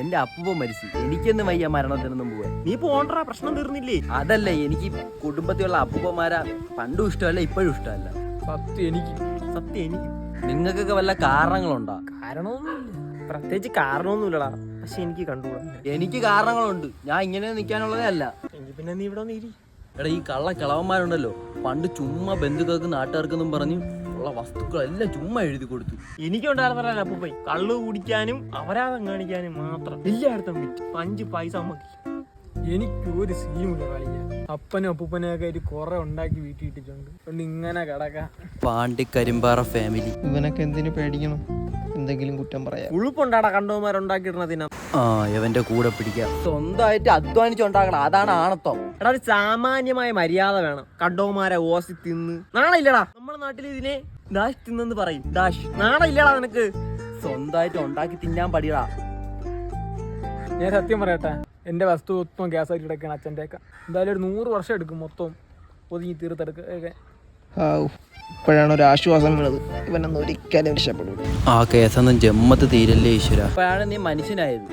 എന്റെ അപ്പൂപ്പൻ മരിച്ചു. എനിക്കൊന്നും വയ്യ മരണത്തിനൊന്നും പോവാൻ. നീ പോണ്ടാ, പ്രശ്നം തീർന്നില്ലേ? അതല്ല, എനിക്ക് കുടുംബത്തിലുള്ള അപ്പൂപ്പന്മാരെ പണ്ടും ഇഷ്ടമല്ല, ഇപ്പോഴും ഇഷ്ടമല്ല. സത്യം എനിക്ക്. നിങ്ങൾക്കൊക്കെ വല്ല കാരണങ്ങളുണ്ടോ? കാരണമൊന്നുമില്ല, പ്രത്യേകിച്ച് കാരണമൊന്നുമില്ലടാ. പക്ഷെ എനിക്ക് കണ്ടുകൂടാ. എനിക്ക് കാരണങ്ങളുണ്ട്. ഞാൻ ഇങ്ങനെ നിൽക്കാനുള്ളതേ അല്ല. എങ്കിൽ പിന്നെ നീ ഇവിടെ നീരി. എടാ, ഈ കള്ള കിളവന്മാരുണ്ടല്ലോ, പണ്ട് ചുമ്മാ ബന്ധുക്കൾക്കും നാട്ടുകാർക്കെന്നും പറഞ്ഞ് ഉള്ള വസ്തുക്കളെല്ലാം ചുമ്മാ എഴുതി കൊടുത്തു. എനിക്കുണ്ടായിരുന്നല്ല അപ്പൂപ്പൻ, കള്ള് കുടിക്കാനും അപരാധം കാണിക്കാനും മാത്രം. എല്ലായിടത്തും വിറ്റ് 5 പൈസ അമ്മക്കില്ല. എനിക്കൊരു സീനുമില്ല കളിക്കാൻ. അപ്പനും അപ്പൂപ്പനെയൊക്കെ ഒരു കുറെ ഉണ്ടാക്കി വീട്ടിൽ ഇട്ടിട്ടുണ്ട്. അതുകൊണ്ട് ഇങ്ങനെ കിടക്കാം. പാണ്ടിക്കരിമ്പാറ ഫാമിലി. ഇവനൊക്കെ എന്തിനു പേടിക്കണം? എന്തെങ്കിലും കുറ്റം പറയാം. ഉളുപ്പുണ്ടാടാ കണ്ടവന്മാരുണ്ടാക്കിയിടുന്നതിനാ. ഇവന്റെ കൂടെ പിടിക്കാം. സ്വന്തമായിട്ട് അധ്വാനിച്ചുണ്ടാക്കണം, അതാണ് ആണത്വം. എടാ, ഒരു സാമാന്യമായ മര്യാദ വേണം. കണ്ടവന്മാരെ ഓസി തിന്ന് നാണില്ലടാ. നമ്മുടെ നാട്ടിൽ ഇതിനെ ഡാഷ് തിന്നെന്ന് പറയും. ഡാഷ് നാണില്ലടാ നിനക്ക്. സ്വന്തമായിട്ട് ഉണ്ടാക്കി തിന്നാൻ പഠിയടാ. ഞാൻ സത്യം പറയട്ടെ, എന്റെ വസ്തു മൊത്തം ഗ്യാസായിട്ട് കിടക്കുകയാണ് അച്ഛൻ്റെ ഒക്കെ. എന്തായാലും ഒരു 100 വർഷം എടുക്കും മൊത്തം ഒതുങ്ങി തീർത്തെടുക്കുക. ഇപ്പോഴാണ് ഒരു ആശ്വാസം വീണത്. ഇവനൊന്നും ഒരിക്കലും രക്ഷപ്പെടില്ല. ആ കേസൊന്നും ജമ്മത്ത് തീരല്ലേ ഈശ്വര. അപ്പോഴാണ് നീ മനുഷ്യനായത്.